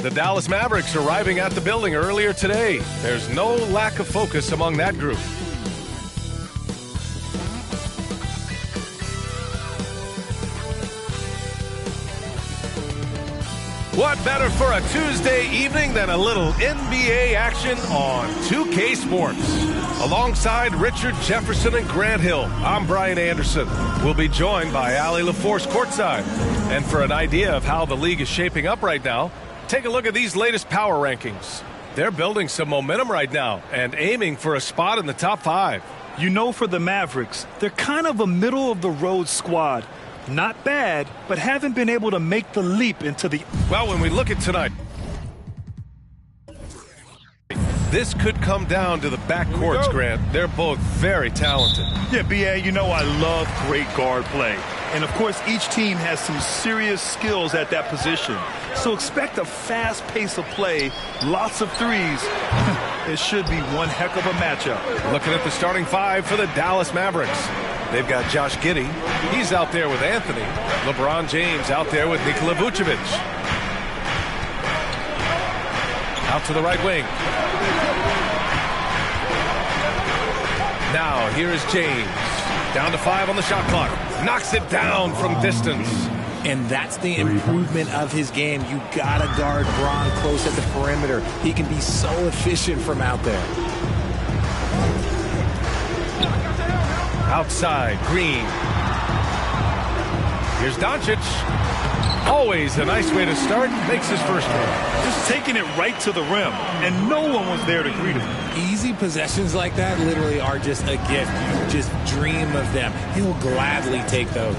The Dallas Mavericks arriving at the building earlier today. There's no lack of focus among that group. What better for a Tuesday evening than a little NBA action on 2K Sports? Alongside Richard Jefferson and Grant Hill, I'm Brian Anderson. We'll be joined by Allie LaForce courtside. And for an idea of how the league is shaping up right now, take a look at these latest power rankings. They're building some momentum right now and aiming for a spot in the top 5. You know, for the Mavericks, they're kind of a middle-of-the-road squad. Not bad, but haven't been able to make the leap into the... Well, when we look at tonight, this could come down to the backcourts, Grant. They're both very talented. Yeah, B.A., you know I love great guard play. And, of course, each team has some serious skills at that position. So expect a fast pace of play, lots of threes. It should be one heck of a matchup. Looking at the starting 5 for the Dallas Mavericks. They've got Josh Giddey. He's out there with Anthony. LeBron James out there with Nikola Vucevic. Out to the right wing. Now, here is James. Down to 5 on the shot clock. Knocks it down from distance. And that's the improvement of his game. You gotta guard Bron close at the perimeter. He can be so efficient from out there. Outside, Green. Here's Doncic. Always a nice way to start. Makes his first one. Just taking it right to the rim, and no one was there to greet him. Easy possessions like that literally are just a gift. You just dream of them. He'll gladly take those.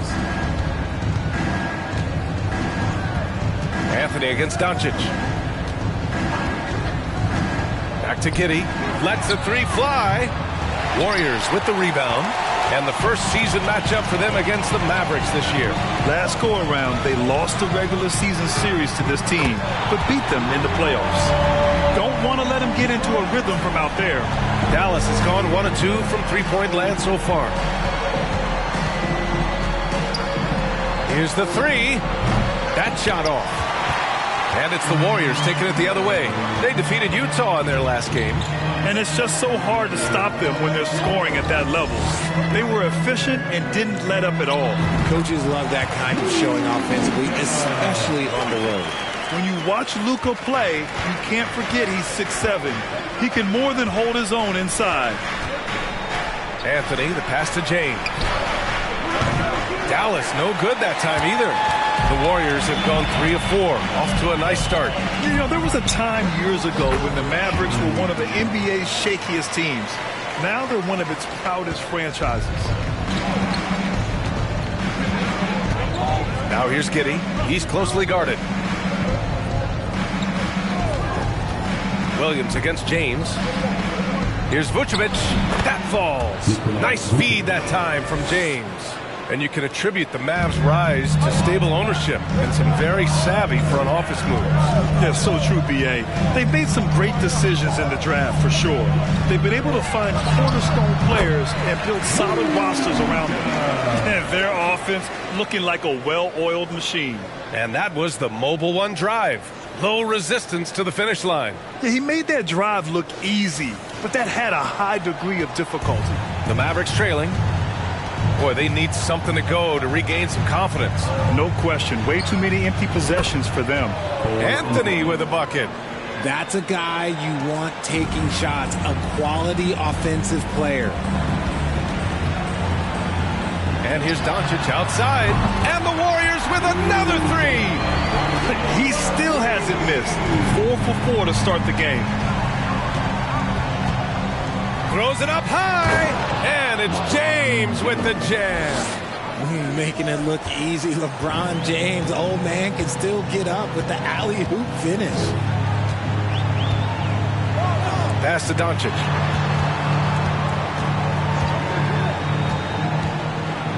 Anthony against Doncic. Back to Giddey. Lets the 3 fly. Warriors with the rebound. And the first season matchup for them against the Mavericks this year. Last go-around, they lost the regular season series to this team, but beat them in the playoffs. Don't want to let them get into a rhythm from out there. Dallas has gone 1 of 2 from three-point land so far. Here's the 3. That shot off. And it's the Warriors taking it the other way. They defeated Utah in their last game. And it's just so hard to stop them when they're scoring at that level. They were efficient and didn't let up at all. Coaches love that kind of showing offensively, especially on the road. When you watch Luka play, you can't forget he's 6'7". He can more than hold his own inside. Anthony, the pass to James. Dallas, no good that time either. The Warriors have gone 3 of 4, off to a nice start. You know, there was a time years ago when the Mavericks were one of the NBA's shakiest teams. Now they're one of its proudest franchises. Now here's Giddey. He's closely guarded. Williams against James. Here's Vucevic. That falls. Nice feed that time from James. And you can attribute the Mavs' rise to stable ownership and some very savvy front office moves. That's so true, B.A. They've made some great decisions in the draft, for sure. They've been able to find cornerstone players and build solid rosters around them. And their offense looking like a well-oiled machine. And that was the Mobile One drive. Low resistance to the finish line. Yeah, he made that drive look easy, but that had a high degree of difficulty. The Mavericks trailing. Boy, they need something to go to regain some confidence. No question. Way too many empty possessions for them. Anthony with a bucket. That's a guy you want taking shots, a quality offensive player. And here's Doncic outside. And the Warriors with another 3. He still hasn't missed. 4 for 4 to start the game. Throws it up high, and it's James with the jam. Making it look easy. LeBron James, old man, can still get up with the alley-oop finish. Pass to Doncic.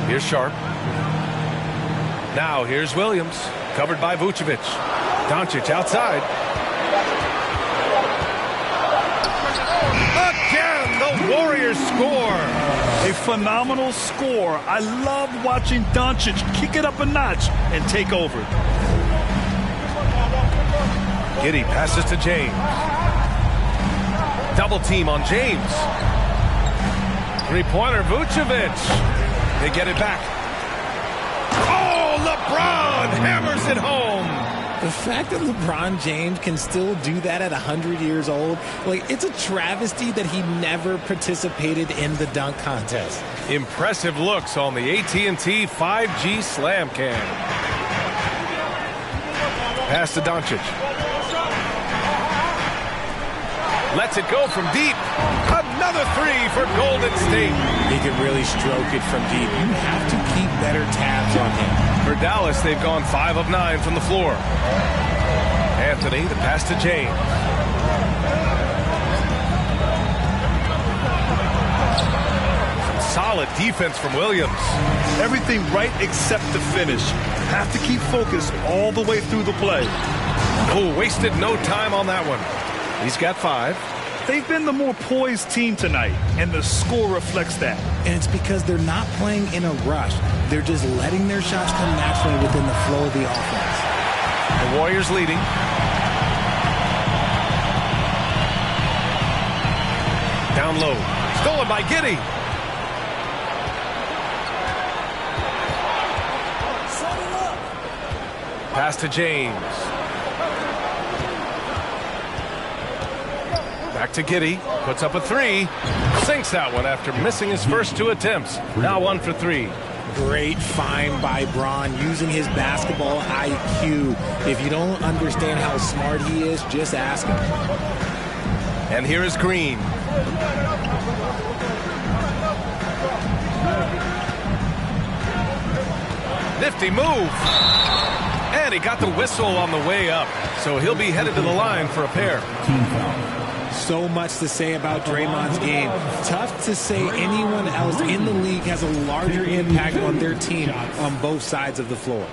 Here's Sharp. Now here's Williams, covered by Vucevic. Doncic outside. The Warriors score. A phenomenal score. I love watching Doncic kick it up a notch and take over. Giddey passes to James. Double team on James. Three-pointer, Vucevic. They get it back. Oh, LeBron hammers it home. The fact that LeBron James can still do that at 100 years old, like, it's a travesty that he never participated in the dunk contest. Impressive looks on the AT&T 5G Slam Cam. Pass to Doncic. Lets it go from deep. Another three for Golden State. He can really stroke it from deep. You have to keep better tabs on him. For Dallas, they've gone 5 of 9 from the floor. Anthony, the pass to James. Some solid defense from Williams. Everything right except the finish. Have to keep focused all the way through the play. Oh, wasted no time on that one. He's got 5. They've been the more poised team tonight, and the score reflects that. And it's because they're not playing in a rush. They're just letting their shots come naturally within the flow of the offense. The Warriors leading. Down low. Stolen by Giddey. Pass to James. Back to Giddey. Puts up a 3. Sinks that one after missing his first 2 attempts. Now 1 for 3. Great find by Bron using his basketball IQ. If you don't understand how smart he is, just ask him. And here is Green. Nifty move. And he got the whistle on the way up. So he'll be headed to the line for a pair. So much to say about Draymond's game. Tough to say anyone else in the league has a larger impact on their team on both sides of the floor.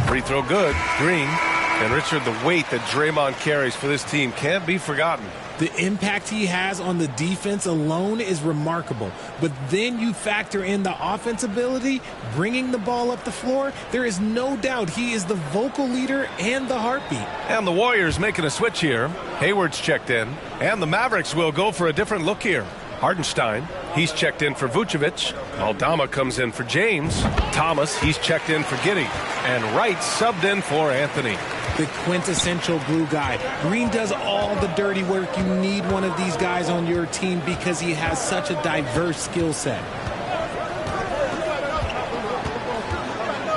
Free throw good. Green. And Richard, the weight that Draymond carries for this team can't be forgotten. The impact he has on the defense alone is remarkable. But then you factor in the offense ability, bringing the ball up the floor. There is no doubt he is the vocal leader and the heartbeat. And the Warriors making a switch here. Hayward's checked in. And the Mavericks will go for a different look here. Hardenstein, he's checked in for Vucevic. Aldama comes in for James. Thomas, he's checked in for Giddey. And Wright subbed in for Anthony. The quintessential glue guy. Green does all the dirty work. You need one of these guys on your team because he has such a diverse skill set.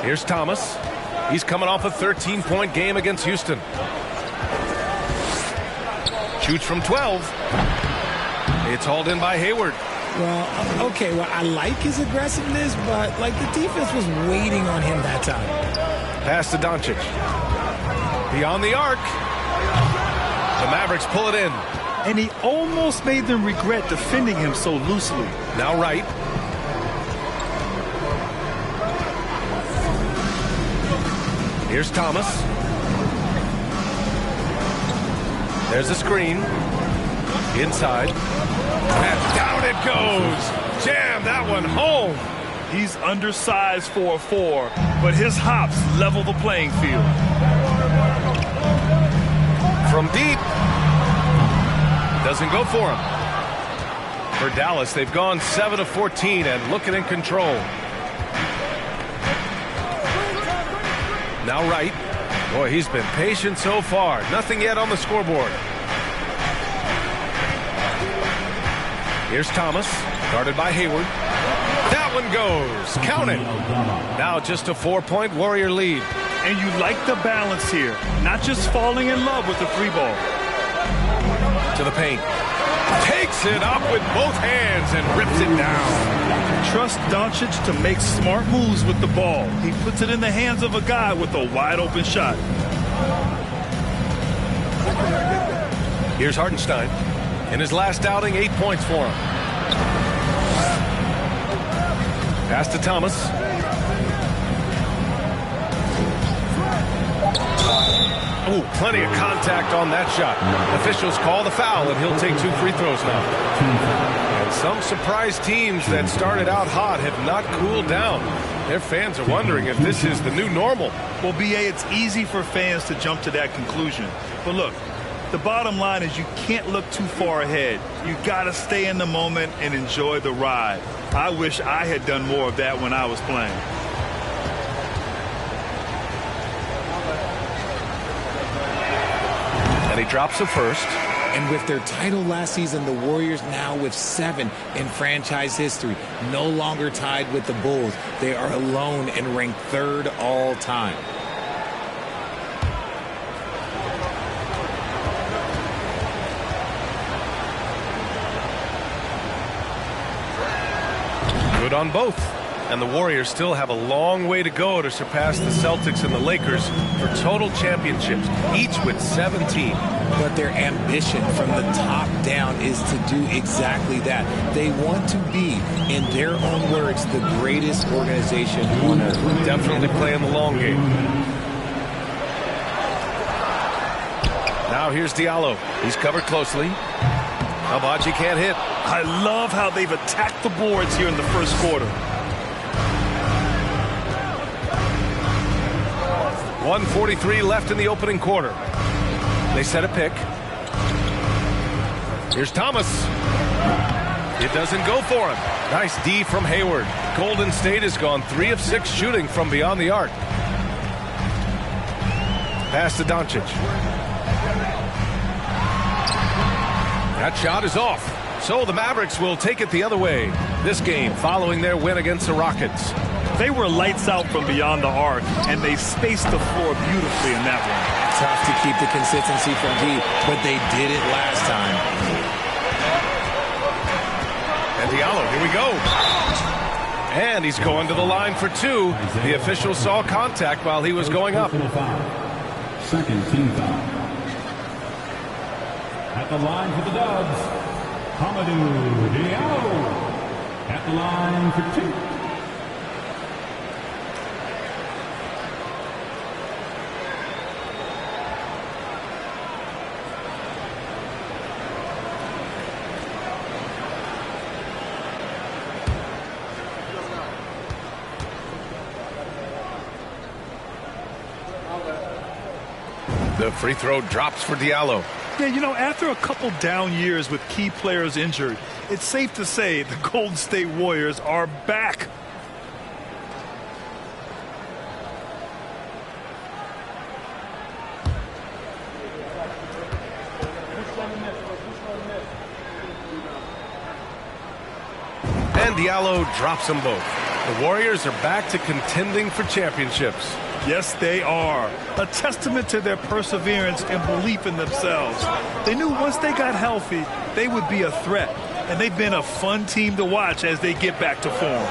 Here's Thomas. He's coming off a 13-point game against Houston. Shoots from 12. It's hauled in by Hayward. Well, okay, well, I like his aggressiveness, but, like, the defense was waiting on him that time. Pass to Doncic. Beyond the arc. The Mavericks pull it in. And he almost made them regret defending him so loosely. Now Wright. Here's Thomas. There's a screen. Inside. And down it goes. Jam that one home. He's undersized for a 4, but his hops level the playing field. From deep. Doesn't go for him. For Dallas, they've gone 7 of 14 and looking in control. Now Wright. Boy, he's been patient so far. Nothing yet on the scoreboard. Here's Thomas, guarded by Hayward. That one goes. Count it. Now just a 4-point Warrior lead. And you like the balance here. Not just falling in love with the free ball. To the paint. Takes it up with both hands and rips it down. Trust Doncic to make smart moves with the ball. He puts it in the hands of a guy with a wide open shot. Here's Hardenstein. In his last outing, 8 points for him. Pass to Thomas. Oh, plenty of contact on that shot. Officials call the foul, and he'll take 2 free throws now. And some surprise teams that started out hot have not cooled down. Their fans are wondering if this is the new normal. Well, B.A., it's easy for fans to jump to that conclusion. But look, the bottom line is you can't look too far ahead. You got to stay in the moment and enjoy the ride. I wish I had done more of that when I was playing. And he drops the first. And with their title last season, the Warriors now with 7 in franchise history, no longer tied with the Bulls. They are alone and ranked 3rd all time. Good on both. And the Warriors still have a long way to go to surpass the Celtics and the Lakers for total championships, each with 17. But their ambition from the top down is to do exactly that. They want to be, in their own words, the greatest organization on earth. Definitely playing the long game. Now here's Diallo. He's covered closely. Abaji can't hit. I love how they've attacked the boards here in the first quarter. 1:43 left in the opening quarter. They set a pick. Here's Thomas. It doesn't go for him. Nice D from Hayward. Golden State has gone 3 of 6 shooting from beyond the arc. Pass to Doncic. That shot is off. So the Mavericks will take it the other way. This game following their win against the Rockets. They were lights out from beyond the arc, and they spaced the floor beautifully in that one. Tough to keep the consistency from deep, but they did it last time. And Diallo, here we go. And he's going to the line for 2. The official saw contact while he was going up. Second team foul. At the line for the Dubs, Hamidou Diallo. At the line for 2. The free throw drops for Diallo. Yeah, you know, after a couple down years with key players injured, it's safe to say the Golden State Warriors are back. And Diallo drops them both. The Warriors are back to contending for championships. Yes, they are. A testament to their perseverance and belief in themselves. They knew once they got healthy, they would be a threat. And they've been a fun team to watch as they get back to form.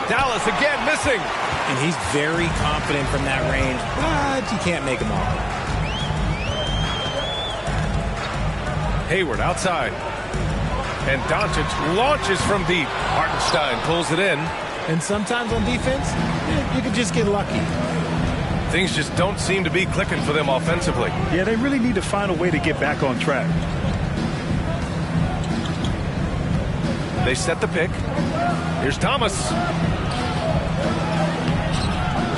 Dallas again missing. And he's very confident from that range, but you can't make him all. Hayward outside. And Doncic launches from deep. Hartenstein pulls it in. And sometimes on defense, you can just get lucky. Things just don't seem to be clicking for them offensively. Yeah, they really need to find a way to get back on track. They set the pick. Here's Thomas.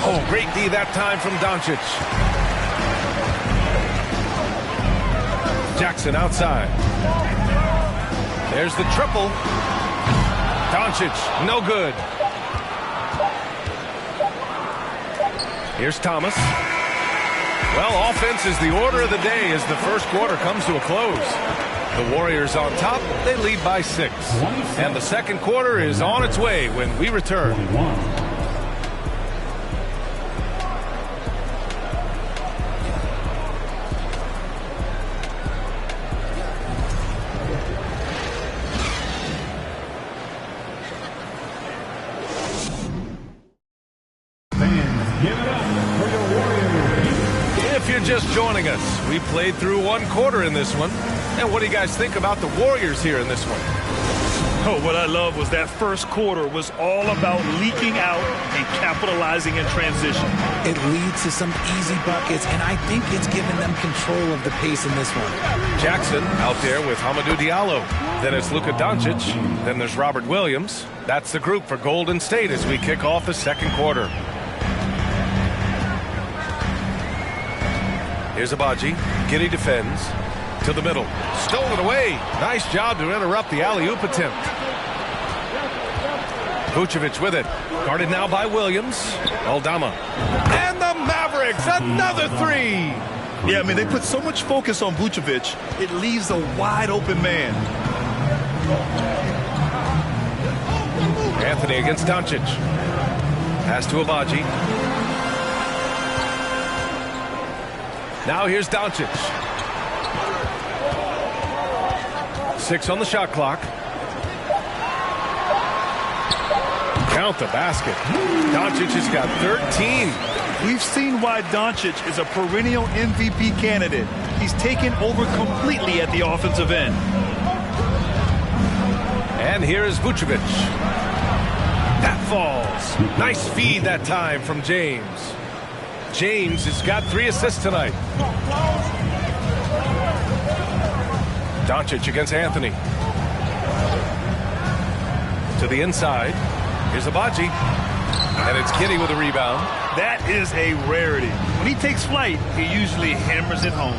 Oh, great D that time from Doncic. Jackson outside. There's the triple. Doncic, no good. Here's Thomas. Well, offense is the order of the day as the first quarter comes to a close. The Warriors on top. They lead by 6. And the second quarter is on its way when we return. Just joining us. We played through one quarter in this one. And what do you guys think about the Warriors here in this one? Oh, what I love was that first quarter was all about leaking out and capitalizing in transition. It leads to some easy buckets, and I think it's given them control of the pace in this one. Jackson out there with Hamidou Diallo. Then it's Luka Doncic. Then there's Robert Williams. That's the group for Golden State as we kick off the second quarter. Here's Abaji. Giddey defends. To the middle. Stolen away. Nice job to interrupt the alley-oop attempt. Vucevic with it. Guarded now by Williams. Aldama. And the Mavericks, another three. Yeah, I mean, they put so much focus on Vucevic, it leaves a wide-open man. Anthony against Doncic. Pass to Abaji. Now here's Doncic. 6 on the shot clock. Count the basket. Doncic has got 13. We've seen why Doncic is a perennial MVP candidate. He's taken over completely at the offensive end. And here is Vucevic. That falls. Nice feed that time from James. James has got 3 assists tonight. Doncic against Anthony. To the inside. Here's Abaji. And it's Giddey with a rebound. That is a rarity. When he takes flight, he usually hammers it home.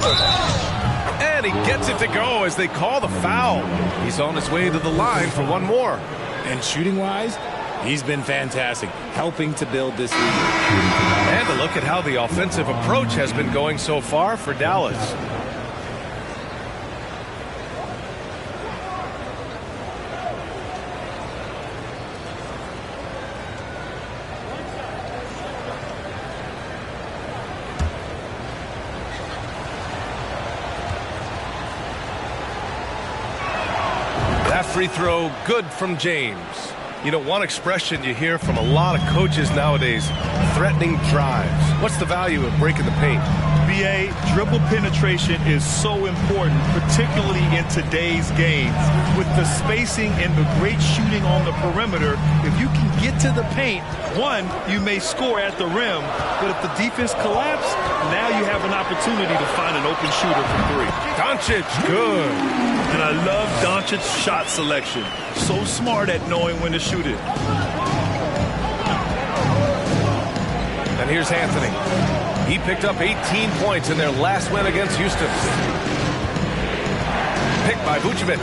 And he gets it to go as they call the foul. He's on his way to the line for one more. And shooting-wise, he's been fantastic, helping to build this lead. And a look at how the offensive approach has been going so far for Dallas. That free throw good from James. You know, one expression you hear from a lot of coaches nowadays, threatening drives. What's the value of breaking the paint? BA, dribble penetration is so important, particularly in today's games. With the spacing and the great shooting on the perimeter, if you can get to the paint, one, you may score at the rim, but if the defense collapses, now you have an opportunity to find an open shooter from 3. Doncic, good. And I love Doncic's shot selection. So smart at knowing when to shoot it. And here's Anthony. He picked up 18 points in their last win against Houston. Picked by Vucevic.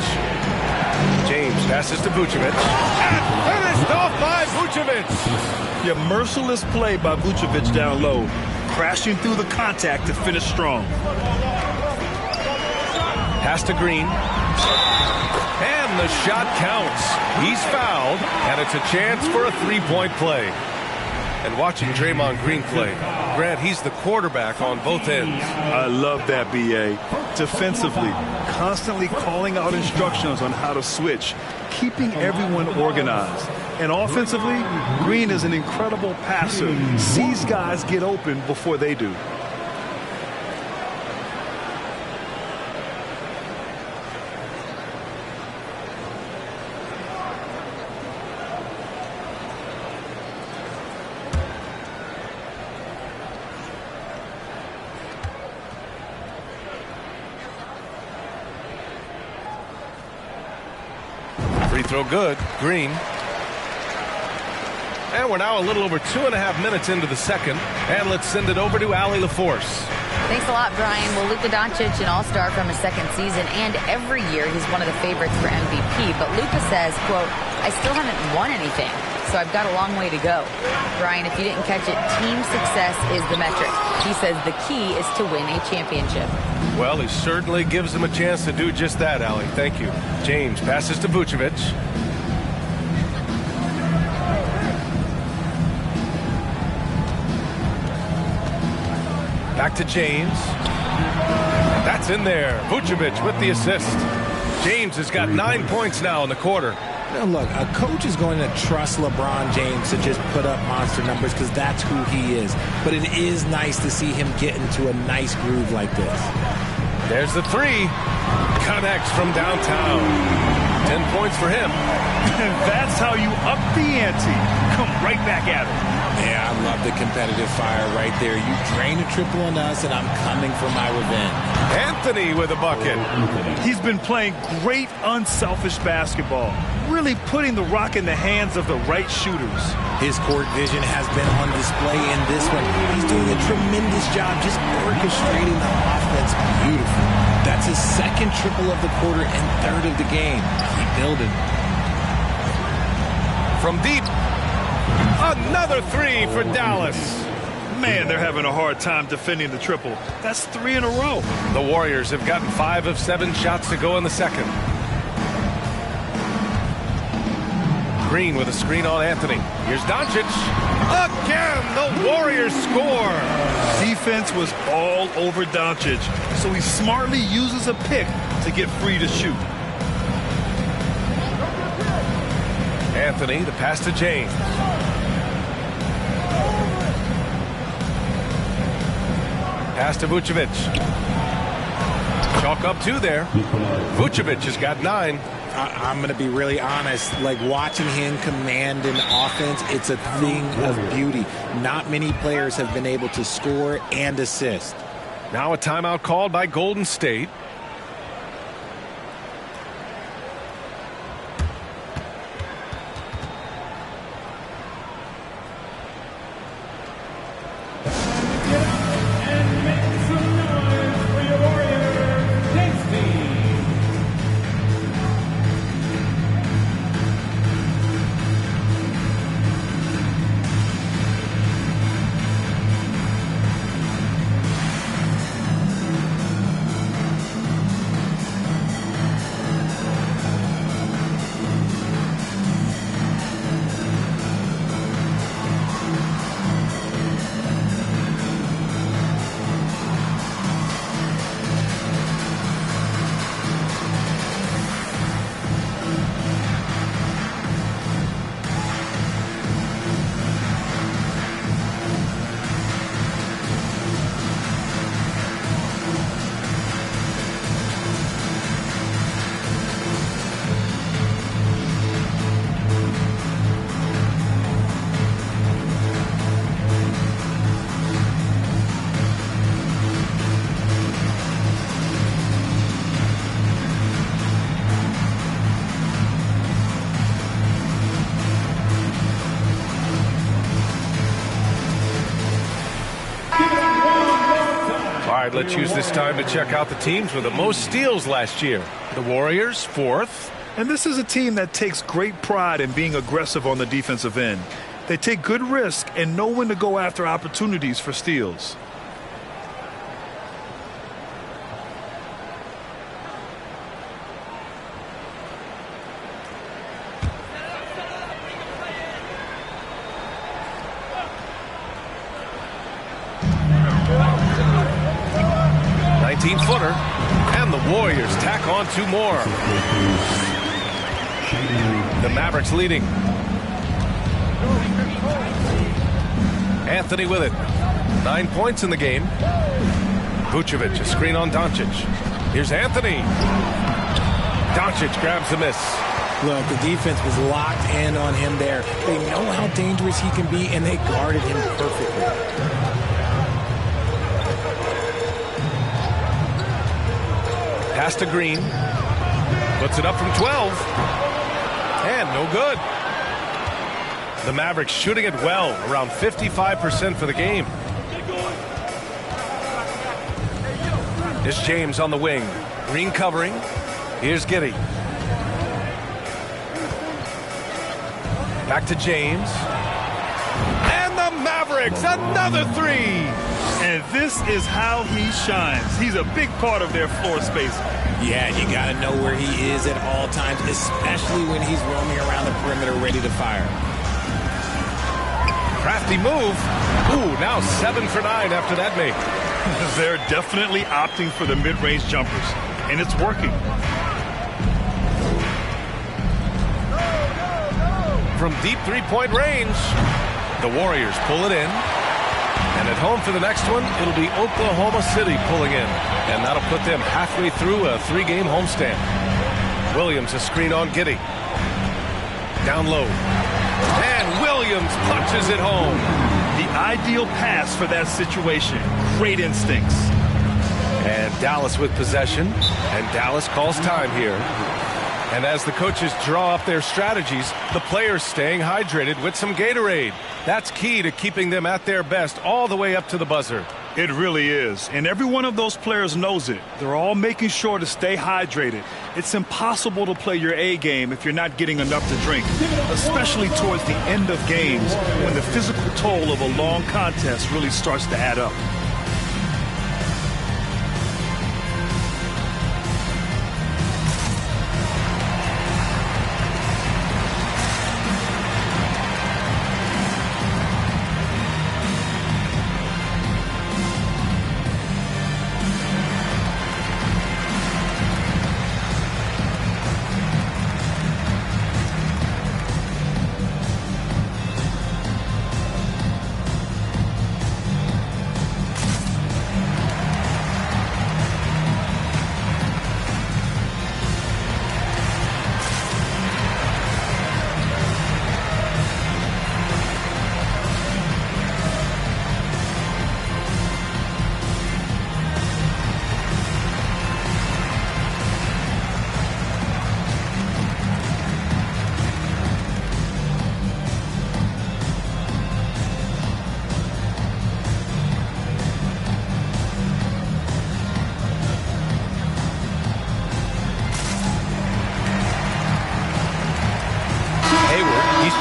James passes to Vucevic. And finished off by Vucevic. Yeah, merciless play by Vucevic down low. Crashing through the contact to finish strong. Pass to Green. And the shot counts. He's fouled, and it's a chance for a three-point play. And watching Draymond Green play, Grant, he's the quarterback on both ends. I love that, B.A. Defensively, constantly calling out instructions on how to switch, keeping everyone organized. And offensively, Green is an incredible passer. Sees guys get open before they do. Free throw good. Green. And we're now a little over 2.5 minutes into the second. And let's send it over to Allie LaForce. Thanks a lot, Brian. Well, Luka Doncic, an all-star from his second season, and every year he's one of the favorites for MVP. But Luka says, quote, I still haven't won anything, so I've got a long way to go. Brian, if you didn't catch it, team success is the metric. He says the key is to win a championship. Well, he certainly gives them a chance to do just that, Allie. Thank you. James passes to Vucevic. Back to James. That's in there. Vucevic with the assist. James has got 9 points now in the quarter. Now look, a coach is going to trust LeBron James to just put up monster numbers because that's who he is. But it is nice to see him get into a nice groove like this. There's the three. Connects from downtown. 10 points for him. And that's how you up the ante. Come right back at it. Yeah, I love the competitive fire right there. You drain a triple on us, and I'm coming for my revenge. Anthony with a bucket. He's been playing great, unselfish basketball, really putting the rock in the hands of the right shooters. His court vision has been on display in this one. He's doing a tremendous job just orchestrating the offense beautifully. That's his second triple of the quarter and third of the game. Keep building. From deep, another three for Dallas. Man, they're having a hard time defending the triple. That's 3 in a row. The Warriors have gotten 5 of 7 shots to go in the second. Green with a screen on Anthony. Here's Doncic. Again, the Warriors score. Defense was all over Doncic, so he smartly uses a pick to get free to shoot. Anthony, the pass to James. Pass to Vucevic. Chalk up 2 there. Vucevic has got 9. I'm going to be really honest. Like, watching him command an offense, it's a thing of beauty. Not many players have been able to score and assist. Now a timeout called by Golden State. Let's use this time to check out the teams with the most steals last year. The Warriors, 4th. And this is a team that takes great pride in being aggressive on the defensive end. They take good risk and know when to go after opportunities for steals. Footer, and the Warriors tack on 2 more. The Mavericks leading. Anthony with it. 9 points in the game. Vucevic, a screen on Doncic. Here's Anthony. Doncic grabs the miss. Look, the defense was locked in on him there. They know how dangerous he can be, and they guarded him perfectly. Pass to Green. Puts it up from 12. And no good. The Mavericks shooting it well, around 55% for the game. Here's James on the wing. Green covering. Here's Giddey. Back to James. And the Mavericks, another 3. And this is how he shines. He's a big part of their floor space. Yeah, you got to know where he is at all times, especially when he's roaming around the perimeter ready to fire. Crafty move. Ooh, now 7 for 9 after that make. They're definitely opting for the mid-range jumpers, and it's working. From deep 3-point range, the Warriors pull it in. And at home for the next one, it'll be Oklahoma City pulling in. And that'll put them halfway through a 3-game homestand. Williams a screen on Giddey. Down low. And Williams punches it home. The ideal pass for that situation. Great instincts. And Dallas with possession. And Dallas calls time here. And as the coaches draw up their strategies, the players staying hydrated with some Gatorade. That's key to keeping them at their best all the way up to the buzzer. It really is. And every one of those players knows it. They're all making sure to stay hydrated. It's impossible to play your A game if you're not getting enough to drink, especially towards the end of games when the physical toll of a long contest really starts to add up.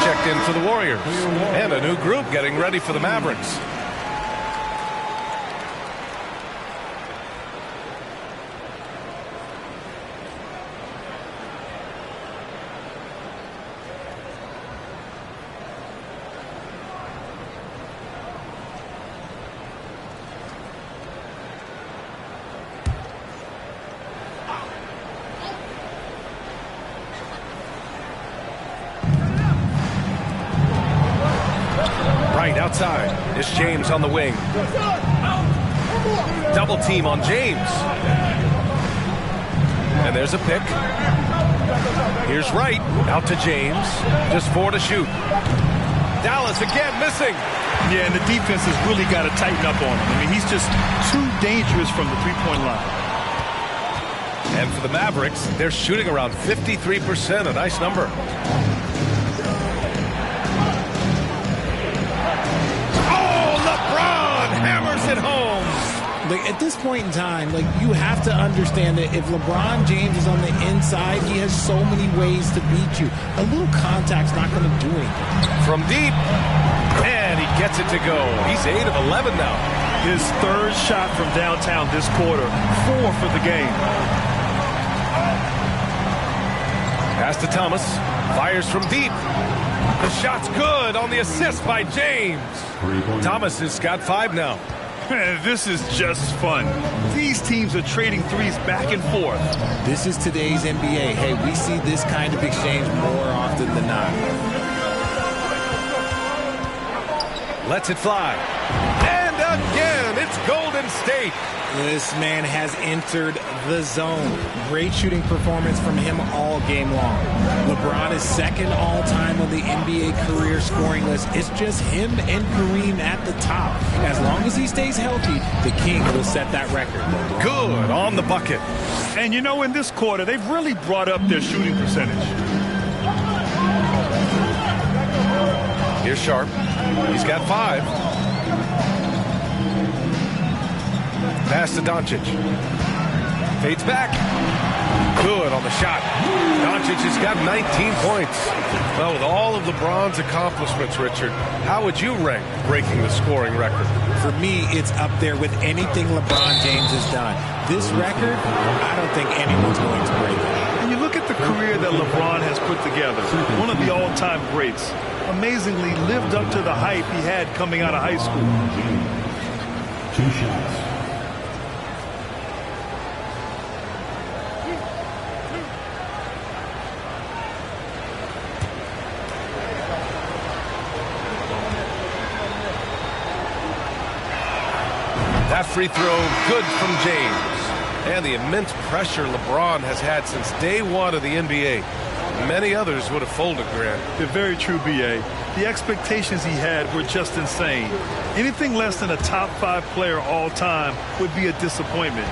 Checked in for the Warriors. And a new group getting ready for the Mavericks. Outside, it's James on the wing. Double team on James. And there's a pick. Here's Wright, out to James. Just 4 to shoot. Dallas again missing. Yeah, and the defense has really got to tighten up on him. I mean, he's just too dangerous from the three-point line. And for the Mavericks, they're shooting around 53%, a nice number. At home. Like, at this point in time, like, you have to understand that if LeBron James is on the inside, he has so many ways to beat you. A little contact's not going to do anything. From deep, and he gets it to go. He's 8 of 11 now. His third shot from downtown this quarter, 4 for the game. Pass to Thomas, fires from deep. The shot's good on the assist by James. Thomas has got 5 now. This is just fun. These teams are trading threes back and forth. This is today's NBA. Hey, we see this kind of exchange more often than not. Lets it fly. And again, it's Golden State. This man has entered the zone. Great shooting performance from him all game long. LeBron is second all-time on the NBA career scoring list. It's just him and Kareem at the top. As long as he stays healthy, the King will set that record. Good on the bucket. And you know, in this quarter, they've really brought up their shooting percentage. Here's Sharp. He's got 5. Pass to Doncic. Fades back. Good on the shot. Doncic has got 19 points. Well, with all of LeBron's accomplishments, Richard, how would you rank breaking the scoring record? For me, it's up there with anything LeBron James has done. This record, I don't think anyone's going to break it. And you look at the career that LeBron has put together, one of the all-time greats. Amazingly lived up to the hype he had coming out of high school. 2 shots. That free throw, good from James. And the immense pressure LeBron has had since day one of the NBA. Many others would have folded, Grant. They're very true, B.A. The expectations he had were just insane. Anything less than a top 5 player all time would be a disappointment.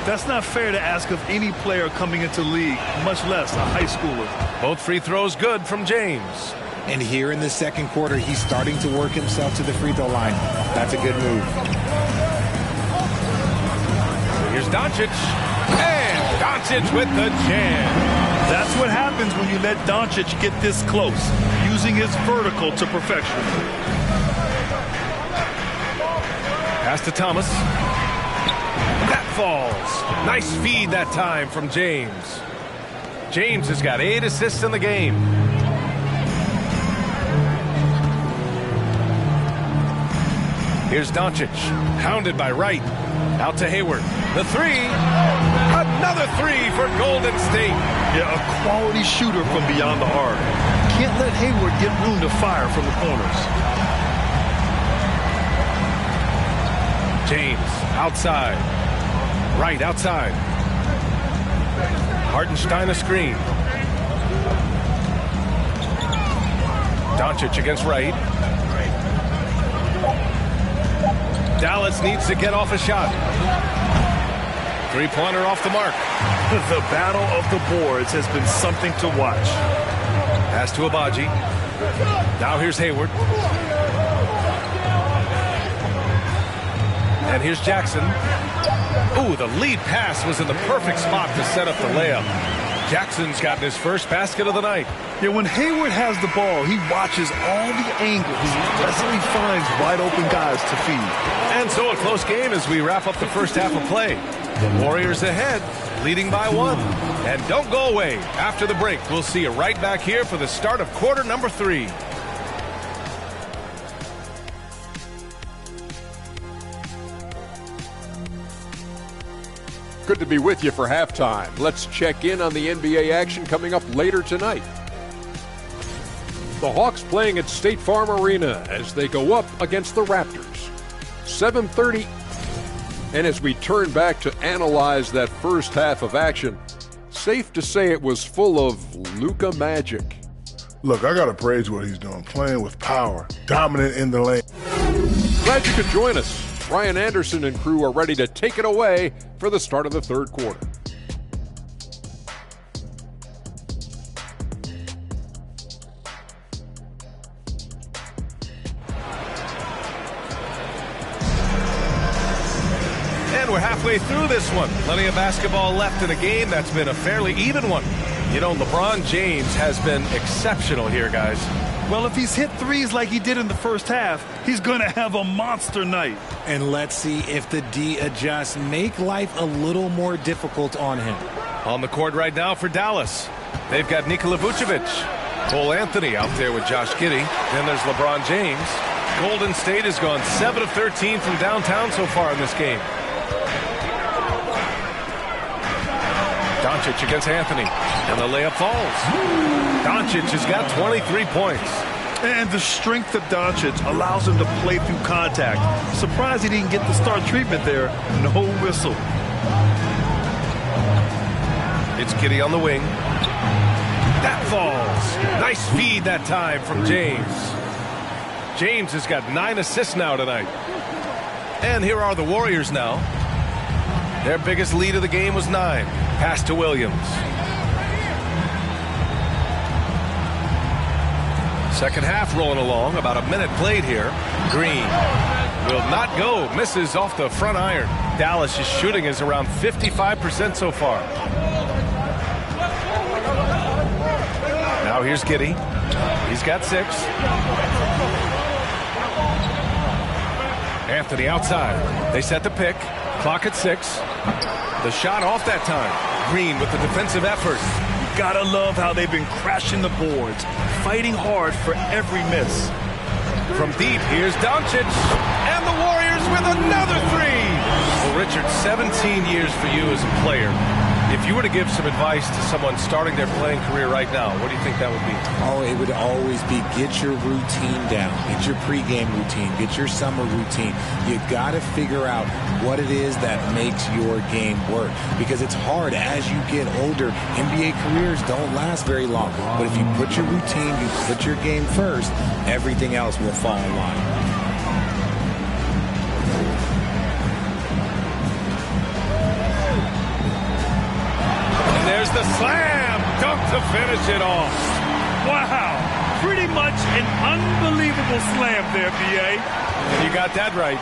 That's not fair to ask of any player coming into the league, much less a high schooler. Both free throws good from James. And here in the second quarter, he's starting to work himself to the free throw line. That's a good move. Here's Doncic. And Doncic with the jam. That's what happens when you let Doncic get this close, using his vertical to perfection. Pass to Thomas. That falls. Nice feed that time from James. James has got 8 assists in the game. Here's Doncic, hounded by Wright. Out to Hayward. The three. Another three for Golden State. Yeah, a quality shooter from beyond the arc. Can't let Hayward get room to fire from the corners. James outside. Wright outside. Hartenstein a screen. Doncic against Wright. Dallas needs to get off a shot. Three-pointer off the mark. The battle of the boards has been something to watch. Pass to Abaji. Now here's Hayward. And here's Jackson. Ooh, the lead pass was in the perfect spot to set up the layup. Jackson's gotten his first basket of the night. Yeah, when Hayward has the ball, he watches all the angles until he finds wide open guys to feed. And so a close game as we wrap up the first half of play. The Warriors ahead, leading by 1. And don't go away. After the break, we'll see you right back here for the start of quarter number 3. Good to be with you for halftime. Let's check in on the NBA action coming up later tonight. The Hawks playing at State Farm Arena as they go up against the Raptors. 7:30. And as we turn back to analyze that first half of action, safe to say it was full of Luka magic. Look, I got to praise what he's doing, playing with power, dominant in the lane. Glad you could join us. Brian Anderson and crew are ready to take it away for the start of the third quarter. And we're halfway through this one. Plenty of basketball left in a game that's been a fairly even one. You know, LeBron James has been exceptional here, guys. Well, if he's hit threes like he did in the first half, he's going to have a monster night. And let's see if the D adjusts, make life a little more difficult on him. On the court right now for Dallas, they've got Nikola Vucevic. Cole Anthony out there with Josh Giddey. Then there's LeBron James. Golden State has gone 7 of 13 from downtown so far in this game. Doncic against Anthony, and the layup falls. Doncic has got 23 points. And the strength of Doncic allows him to play through contact. Surprised he didn't get the start treatment there. No whistle. It's Giddey on the wing. That falls. Nice feed that time from James. James has got 9 assists now tonight. And here are the Warriors now. Their biggest lead of the game was 9. Pass to Williams. Second half rolling along. About a minute played here. Green will not go. Misses off the front iron. Dallas' shooting is around 55% so far. Now here's Giddey. He's got 6. Anthony outside. They set the pick. Clock at 6. The shot off that time. Green with the defensive effort. Gotta love how they've been crashing the boards, fighting hard for every miss. From deep, here's Doncic. And the Warriors with another 3. Well, Richard, 17 years for you as a player. If you were to give some advice to someone starting their playing career right now, what do you think that would be? Oh, it would always be get your routine down. Get your pregame routine. Get your summer routine. You got to figure out what it is that makes your game work. Because it's hard as you get older. NBA careers don't last very long. But if you put your routine, you put your game first, everything else will fall in line. There's the slam dunk to finish it off. Wow. Pretty much an unbelievable slam there, B.A. And you got that right.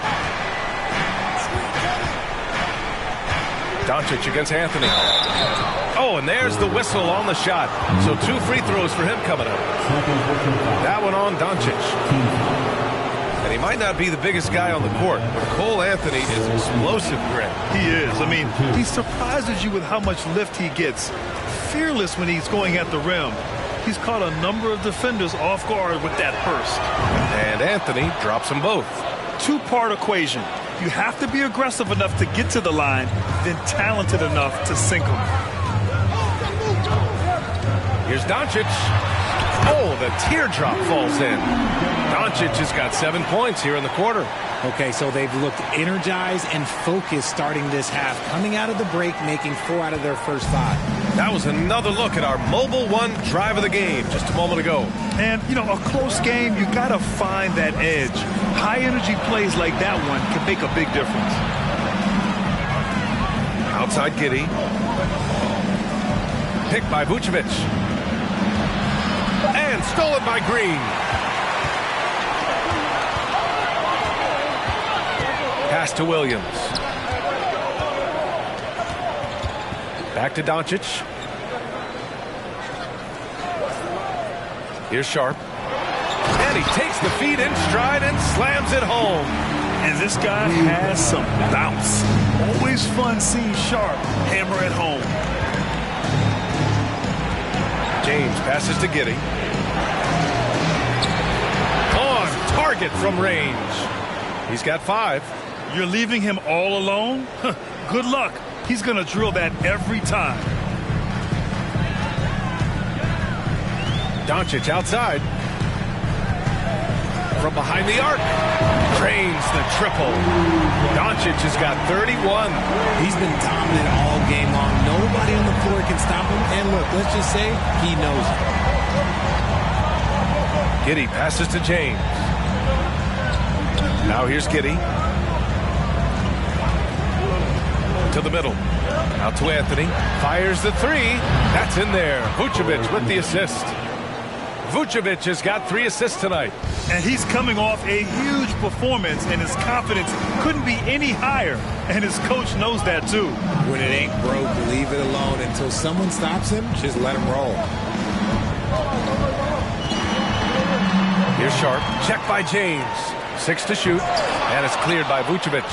Doncic against Anthony. Oh, and there's the whistle on the shot. So 2 free throws for him coming up. That one on Doncic. And he might not be the biggest guy on the court, but Cole Anthony is explosive, Greg. He is. I mean, he surprises you with how much lift he gets. Fearless when he's going at the rim. He's caught a number of defenders off guard with that burst. And Anthony drops them both. Two-part equation. You have to be aggressive enough to get to the line, then talented enough to sink them. Here's Doncic. Oh, the teardrop falls in. Doncic has got 7 points here in the quarter. Okay, so they've looked energized and focused starting this half, coming out of the break, making 4 out of their first 5. That was another look at our Mobile One drive of the game just a moment ago. And, you know, a close game, you got to find that edge. High-energy plays like that one can make a big difference. Outside Giddey. Picked by Vucevic. And stolen by Green. Pass to Williams. Back to Doncic. Here's Sharp. And he takes the feed in stride and slams it home. And this guy has some bounce. Always fun seeing Sharp hammer it home. James passes to Giddey. On target from range. He's got 5. You're leaving him all alone? Good luck. He's going to drill that every time. Doncic outside. From behind the arc. Drains the triple. Doncic has got 31. He's been dominant all game long. Nobody on the floor can stop him. And look, let's just say he knows it. Giddey passes to James. Now here's Giddey. To the middle. Out to Anthony. Fires the 3. That's in there. Vucevic with the assist. Vucevic has got 3 assists tonight. And he's coming off a huge performance, and his confidence couldn't be any higher. And his coach knows that, too. When it ain't broke, leave it alone. Until someone stops him, just let him roll. Here's Sharp. Check by James. 6 to shoot. And it's cleared by Vucevic.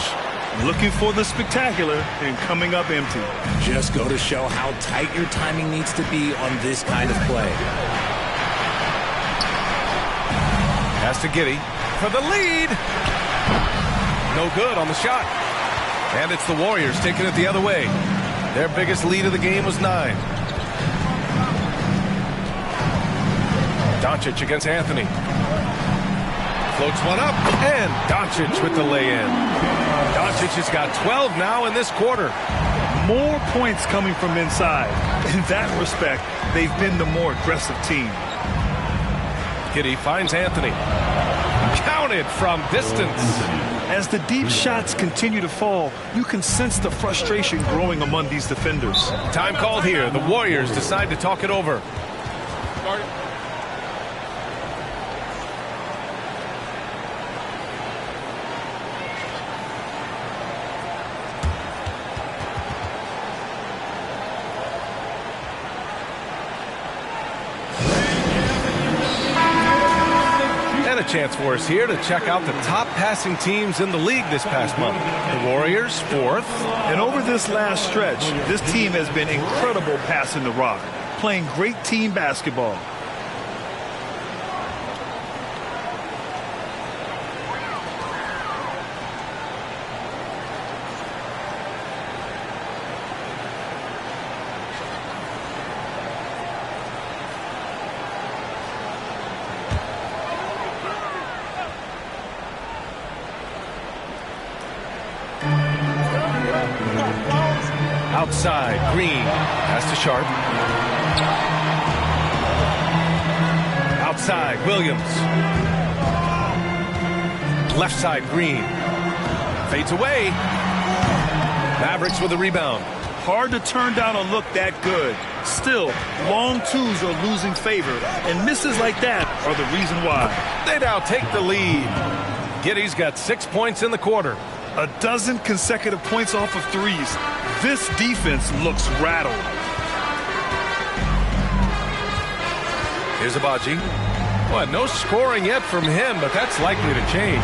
Looking for the spectacular and coming up empty. Just go to show how tight your timing needs to be on this kind of play. Pass to Giddey for the lead. No good on the shot. And it's the Warriors taking it the other way. Their biggest lead of the game was 9. Doncic against Anthony. Floats one up, and Doncic with the lay-in. Doncic has got 12 now in this quarter. More points coming from inside. In that respect, they've been the more aggressive team. Giddey finds Anthony. Counted from distance. As the deep shots continue to fall, you can sense the frustration growing among these defenders. Time called here. The Warriors decide to talk it over. Chance for us here to check out the top passing teams in the league this past month. The Warriors, 4th. And over this last stretch, this team has been incredible passing the rock, playing great team basketball. Outside, Green. Pass to Sharp. Outside, Williams. Left side, Green. Fades away. Mavericks with a rebound. Hard to turn down a look that good. Still, long twos are losing favor, and misses like that are the reason why. They now take the lead. Giddey's got 6 points in the quarter. A dozen consecutive points off of threes. This defense looks rattled. Here's Abaji. Well, no scoring yet from him, but that's likely to change.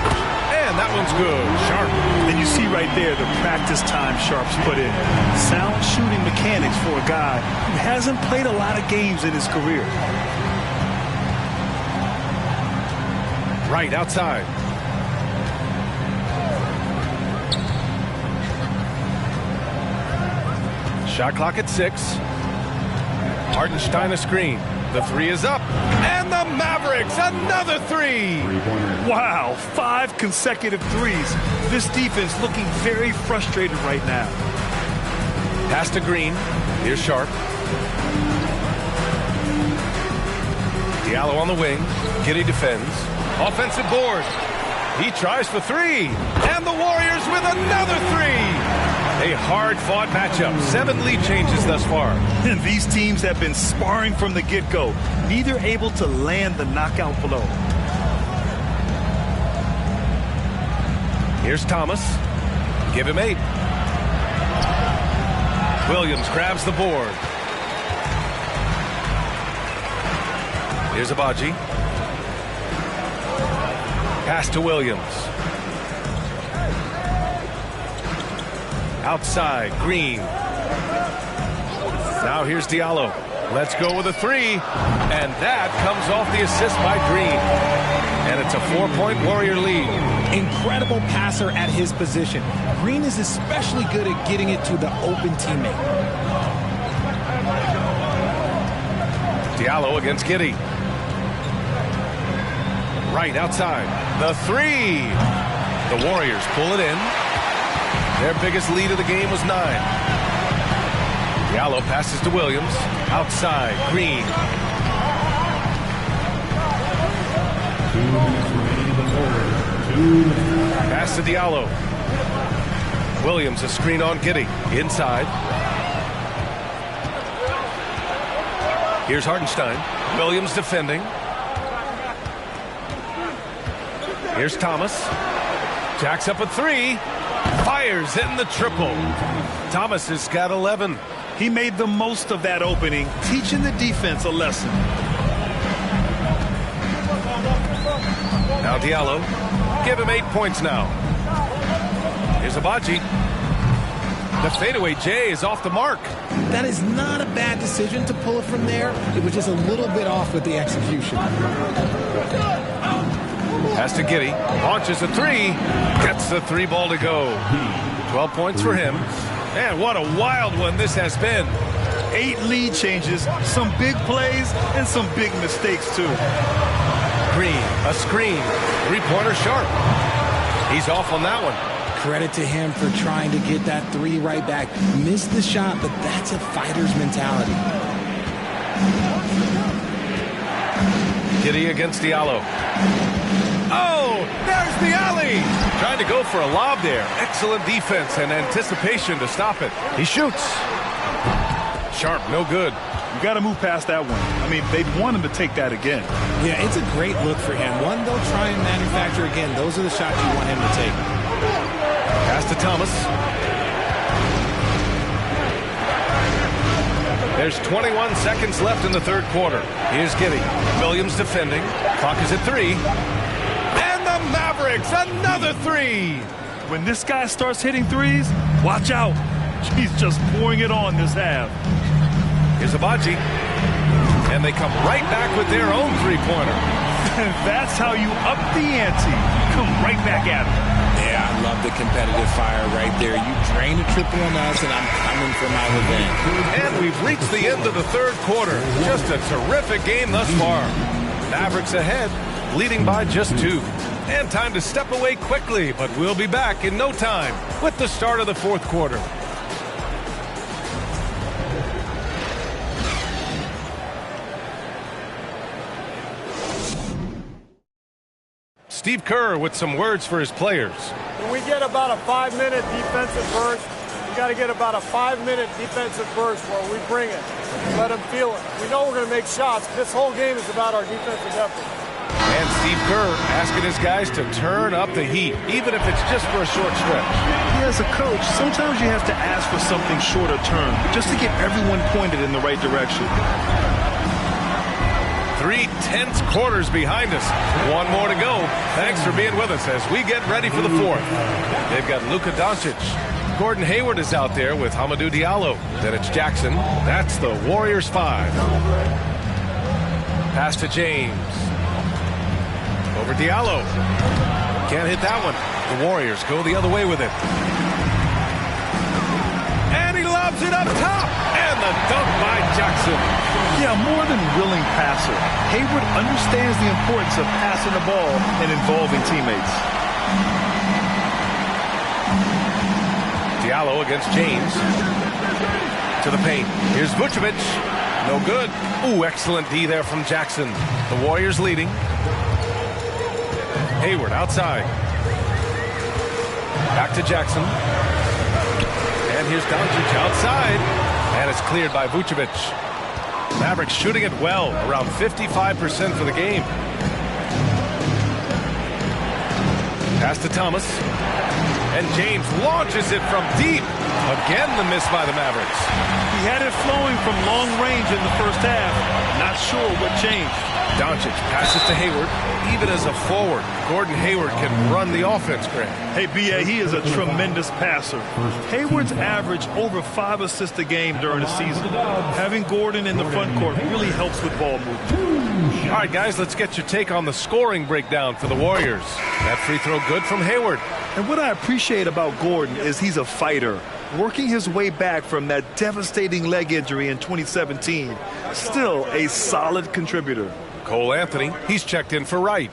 And that one's good. Sharp. And you see right there the practice time Sharp's put in. Sound shooting mechanics for a guy who hasn't played a lot of games in his career. Right outside. Shot clock at 6. Hartenstein a screen. The three is up. And the Mavericks, another three. Wow, 5 consecutive threes. This defense looking very frustrated right now. Pass to Green. Here's Sharp. Diallo on the wing. Giddey defends. Offensive board. He tries for 3. And the Warriors with another 3. A hard-fought matchup. 7 lead changes thus far. And these teams have been sparring from the get-go. Neither able to land the knockout blow. Here's Thomas. Give him 8. Williams grabs the board. Here's Abaji. Pass to Williams. Outside, Green. Now here's Diallo. Let's go with a 3. And that comes off the assist by Green. And it's a 4-point Warrior lead. Incredible passer at his position. Green is especially good at getting it to the open teammate. Diallo against Giddey. Right outside. The 3. The Warriors pull it in. Their biggest lead of the game was 9. Diallo passes to Williams. Outside, Green. 2 minutes remaining in the quarter. 2 minutes. Pass to Diallo. Williams a screen on Giddey. Inside. Here's Hartenstein. Williams defending. Here's Thomas. Jacks up a 3. Fires in the triple. Thomas has got 11. He made the most of that opening, teaching the defense a lesson. Now Diallo. Give him 8 points now. Here's Abaji. The fadeaway J is off the mark. That is not a bad decision to pull it from there. It was just a little bit off with the execution. Pass to Giddey. Launches a 3. Gets the 3 ball to go. 12 points for him. And what a wild one this has been. 8 lead changes, some big plays, and some big mistakes, too. Green, a screen. 3-pointer Sharp. He's off on that one. Credit to him for trying to get that 3 right back. Missed the shot, but that's a fighter's mentality. Giddey against Diallo. Oh, there's the alley. Trying to go for a lob there. Excellent defense and anticipation to stop it. He shoots. Sharp, no good. You got to move past that one. I mean, they'd want him to take that again. Yeah, it's a great look for him. One they'll try and manufacture again. Those are the shots you want him to take. Pass to Thomas. There's 21 seconds left in the third quarter. Here's Giddey. Williams defending. Clock is at 3. And the Mavericks, another 3. When this guy starts hitting threes, watch out. He's just pouring it on this half. Here's Abaji. And they come right back with their own 3-pointer. And that's how you up the ante. Come right back at him. Yeah, I love the competitive fire right there. You drain a triple on us, and I'm coming for my revenge. And we've reached the end of the third quarter. Just a terrific game thus far. Mavericks ahead, leading by just 2. And time to step away quickly, but we'll be back in no time with the start of the fourth quarter. Steve Kerr with some words for his players. When we get about a 5-minute defensive burst, we got to get about a 5-minute defensive burst where we bring it. Let them feel it. We know we're going to make shots. This whole game is about our defensive effort. And Steve Kerr asking his guys to turn up the heat, even if it's just for a short stretch. As a coach, sometimes you have to ask for something shorter term, just to get everyone pointed in the right direction. 3 tense quarters behind us. One more to go. Thanks for being with us as we get ready for the fourth. They've got Luka Doncic. Gordon Hayward is out there with Hamidou Diallo. Then it's Jackson. That's the Warriors 5. Pass to James. Over Diallo. Can't hit that one. The Warriors go the other way with it. And he lobs it up top. And the dunk by Jackson. Yeah, more than willing passer, Hayward understands the importance of passing the ball and involving teammates. Diallo against James. To the paint. Here's Vucevic. No good. Ooh, excellent D there from Jackson. The Warriors leading. Hayward outside. Back to Jackson. And here's Doncic outside. And it's cleared by Vucevic. Mavericks shooting it well, around 55% for the game. Pass to Thomas. And James launches it from deep. Again, the miss by the Mavericks. He had it flowing from long range in the first half. Not sure what changed. Doncic passes to Hayward. Even as a forward, Gordon Hayward can run the offense, Grant. Hey, B.A., he is a tremendous passer. Hayward's averaged over 5 assists a game during the season. Having Gordon in the front court really helps with ball movement. All right, guys, let's get your take on the scoring breakdown for the Warriors. That free throw good from Hayward. And what I appreciate about Gordon is he's a fighter, working his way back from that devastating leg injury in 2017. Still a solid contributor. Cole Anthony, he's checked in for Wright.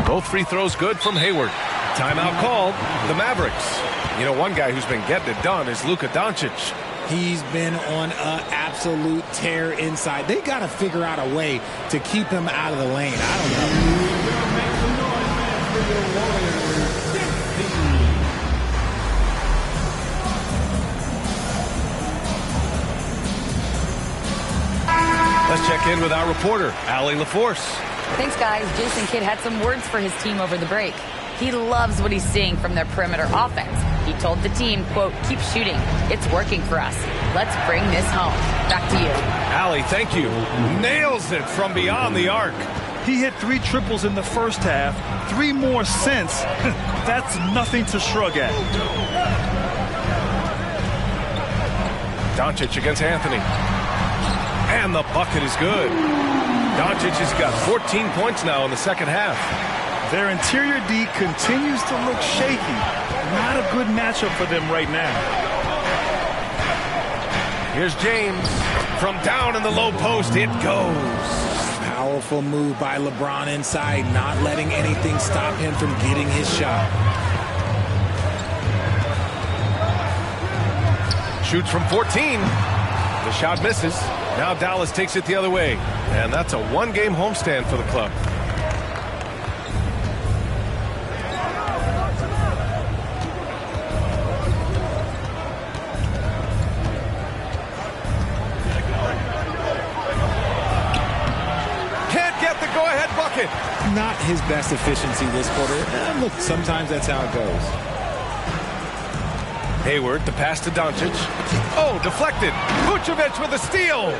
Both free throws good from Hayward. Timeout called. The Mavericks. You know, one guy who's been getting it done is Luka Doncic. He's been on an absolute tear inside. They got to figure out a way to keep him out of the lane. I don't know. Let's check in with our reporter, Allie LaForce. Thanks, guys. Jason Kidd had some words for his team over the break. He loves what he's seeing from their perimeter offense. He told the team, quote, keep shooting. It's working for us. Let's bring this home. Back to you. Allie, thank you. Nails it from beyond the arc. He hit 3 triples in the first half, 3 more since. That's nothing to shrug at. Doncic against Anthony. And the bucket is good. Doncic has got 14 points now in the second half. Their interior D continues to look shaky. Not a good matchup for them right now. Here's James. From down in the low post, it goes. Powerful move by LeBron inside, not letting anything stop him from getting his shot. Shoots from 14. The shot misses. Now Dallas takes it the other way. And that's a one-game homestand for the club. Can't get the go-ahead bucket. Not his best efficiency this quarter. Look, sometimes that's how it goes. Hayward, the pass to Doncic. Oh, deflected. Vucevic with a steal.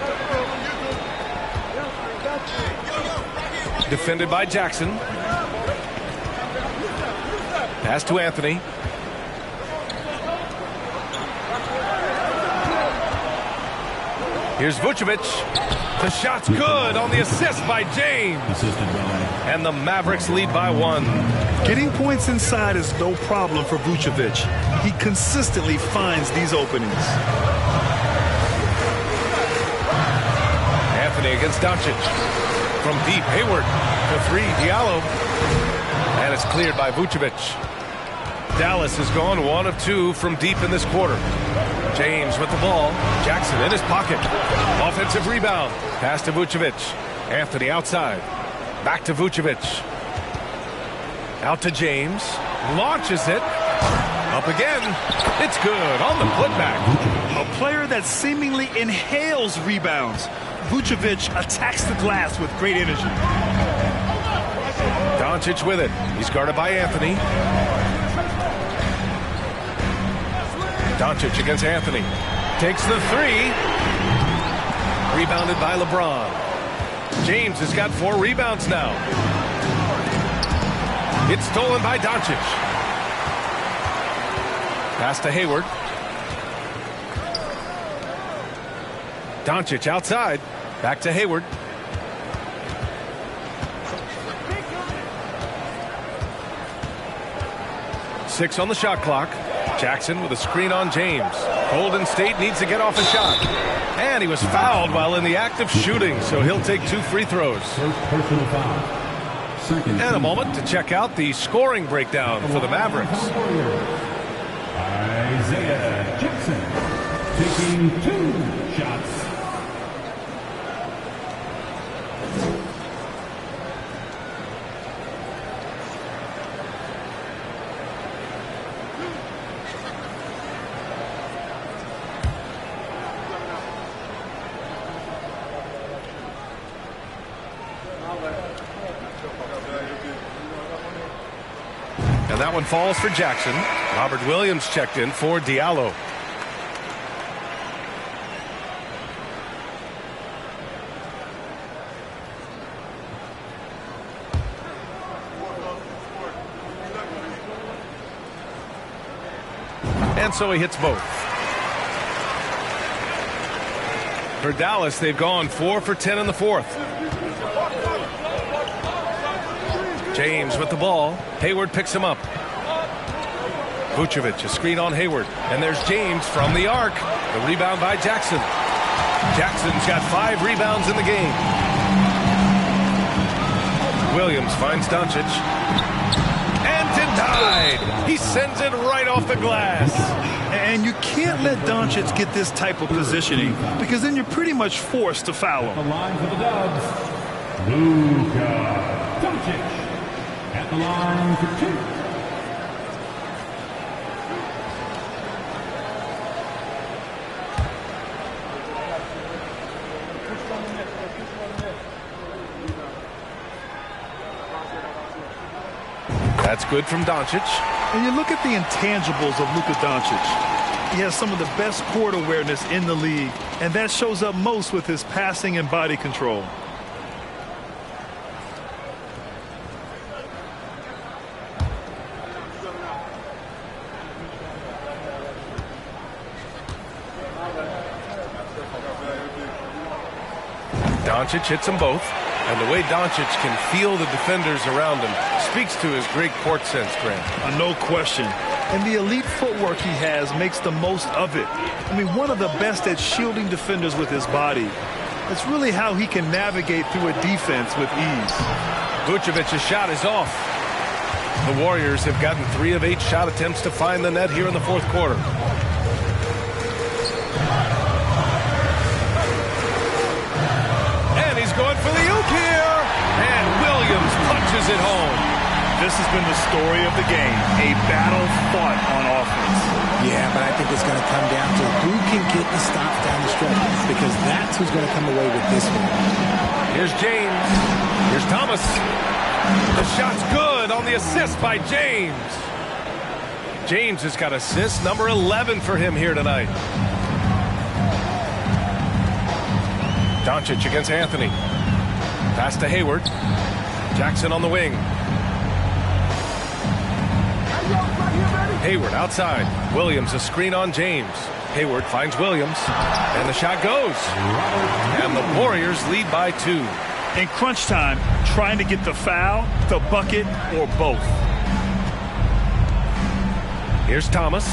Defended by Jackson. Pass to Anthony. Here's Vucevic. The shot's good on the assist by James. And the Mavericks lead by 1. Getting points inside is no problem for Vucevic. He consistently finds these openings. Anthony against Doncic. From deep, Hayward. The 3, Diallo. And it's cleared by Vucevic. Dallas has gone 1 of 2 from deep in this quarter. James with the ball. Jackson in his pocket. Offensive rebound. Pass to Vucevic. Anthony outside. Back to Vucevic. Out to James. Launches it. Up again. It's good on the putback. A player that seemingly inhales rebounds. Vucevic attacks the glass with great energy. Doncic with it. He's guarded by Anthony. Doncic against Anthony. Takes the 3. Rebounded by LeBron. James has got 4 rebounds now. It's stolen by Doncic. Pass to Hayward. Doncic outside. Back to Hayward. Six on the shot clock. Jackson with a screen on James. Golden State needs to get off a shot. And he was fouled while in the act of shooting, so he'll take 2 free throws. Personal foul. And a moment to check out the scoring breakdown for the Mavericks. Isaiah Jackson taking 2 shots. And that one falls for Jackson. Robert Williams checked in for Diallo. And so he hits both. For Dallas, they've gone 4 for 10 in the fourth. James with the ball. Hayward picks him up. Vucevic, a screen on Hayward. And there's James from the arc. The rebound by Jackson. Jackson's got 5 rebounds in the game. Williams finds Doncic. And denied. He sends it right off the glass. And you can't let Doncic get this type of positioning because then you're pretty much forced to foul him. The line for the Dubs. Luka Doncic. At the line for 2. That's good from Doncic. And you look at the intangibles of Luka Doncic. He has some of the best court awareness in the league, and that shows up most with his passing and body control. Doncic hits them both, and the way Doncic can feel the defenders around him speaks to his great court sense, Grant. No question. And the elite footwork he has makes the most of it. I mean, one of the best at shielding defenders with his body. It's really how he can navigate through a defense with ease. Vucevic's shot is off. The Warriors have gotten 3 of 8 shot attempts to find the net here in the fourth quarter. Going for the oop here, and Williams punches it home. This has been the story of the game, a battle fought on offense. Yeah, but I think it's going to come down to who can get the stops down the stretch, because that's who's going to come away with this one. Here's James. Here's Thomas. The shot's good on the assist by James. James has got assist number 11 for him here tonight. Doncic against Anthony. Pass to Hayward. Jackson on the wing. Hayward outside. Williams a screen on James. Hayward finds Williams. And the shot goes. And the Warriors lead by 2. In crunch time, trying to get the foul, the bucket, or both. Here's Thomas.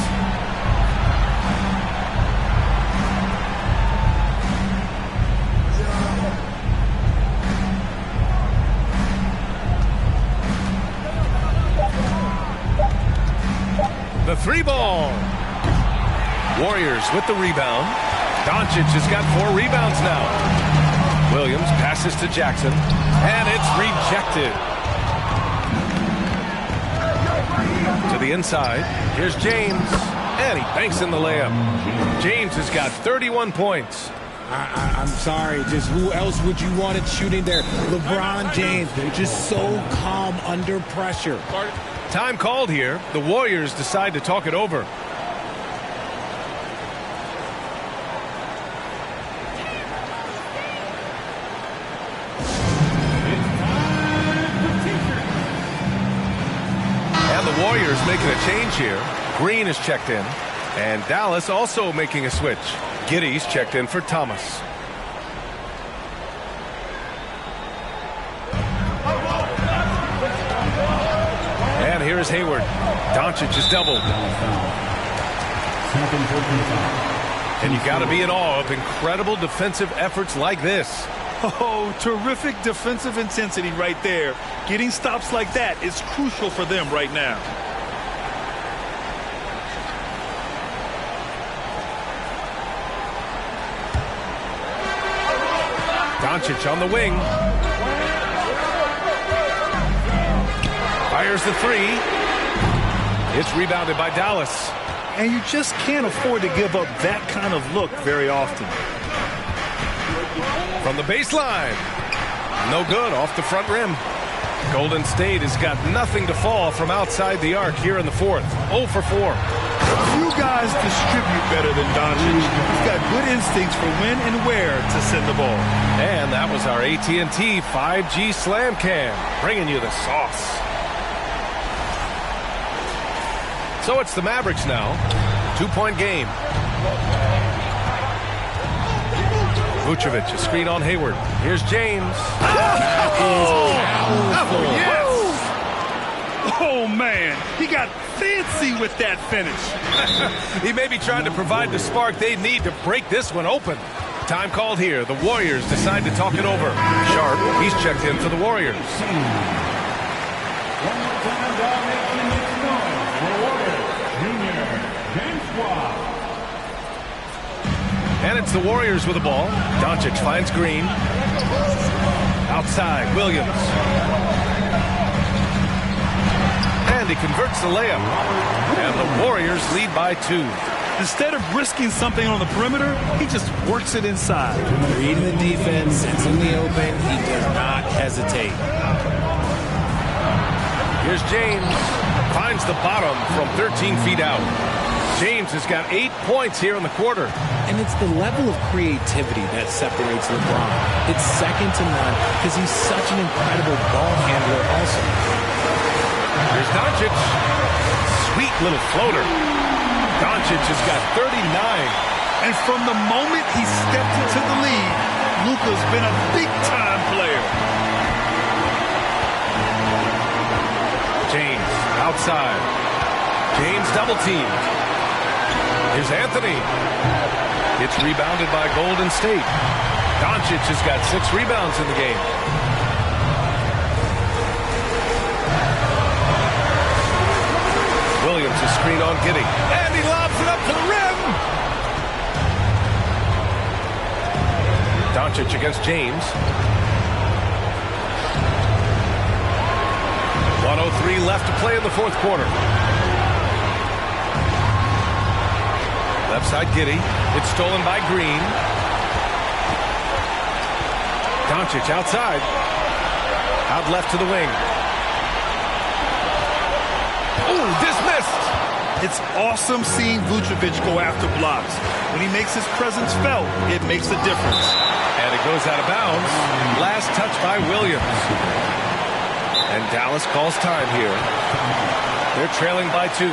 three ball. Warriors with the rebound. Doncic has got 4 rebounds now. Williams passes to Jackson, and it's rejected. To the inside. Here's James, and he banks in the layup. James has got 31 points. I'm sorry, just who else would you want it shooting there? LeBron James, just so calm under pressure. Time called here. The Warriors decide to talk it over. And the Warriors making a change here. Green is checked in, and Dallas also making a switch. Giddey's checked in for Thomas. And here is Hayward. Doncic is doubled. And you got to be in awe of incredible defensive efforts like this. Oh, terrific defensive intensity right there. Getting stops like that is crucial for them right now. Doncic on the wing. Fires the three. It's rebounded by Dallas. And you just can't afford to give up that kind of look very often. From the baseline. No good, off the front rim. Golden State has got nothing to fall from outside the arc here in the fourth. 0 for 4. Few guys distribute better than Doncic. He's got good instincts for when and where to send the ball. And that was our AT&T 5G Slam Cam, bringing you the sauce. So it's the Mavericks now. 2-point game. Vucevic, a screen on Hayward. Here's James. Yes! Oh, man. He got fancy with that finish. He may be trying to provide the spark they need to break this one open. Time called here. The Warriors decide to talk it over. Sharp, he's checked in for the Warriors. And it's the Warriors with the ball. Doncic finds Green. Outside, Williams. And he converts the layup. And the Warriors lead by 2. Instead of risking something on the perimeter, he just works it inside. Reading the defense, it's in the open. He does not hesitate. Here's James. Finds the bottom from 13 feet out. James has got 8 points here in the quarter. And it's the level of creativity that separates LeBron. It's second to none because he's such an incredible ball handler also. Here's Doncic. Sweet little floater. Doncic has got 39. And from the moment he stepped into the league, Luka's been a big-time player. James outside. James double teamed. Here's Anthony. It's rebounded by Golden State. Doncic has got 6 rebounds in the game. Williams is screen on Giddey. And he lobs it up to the rim. Doncic against James. 1:03 left to play in the fourth quarter. Left side Giddey. It's stolen by Green. Doncic outside. Out left to the wing. Ooh, dismissed. It's awesome seeing Vucevic go after blocks. When he makes his presence felt, it makes a difference. And it goes out of bounds. Last touch by Williams. And Dallas calls time here. They're trailing by 2.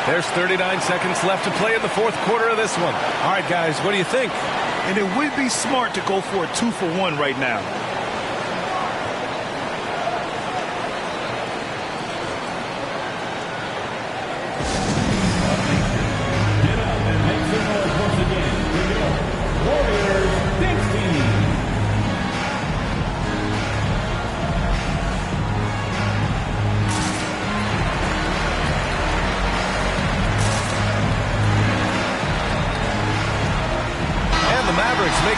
There's 39 seconds left to play in the fourth quarter of this one. All right, guys, what do you think? And it would be smart to go for a 2-for-1 right now.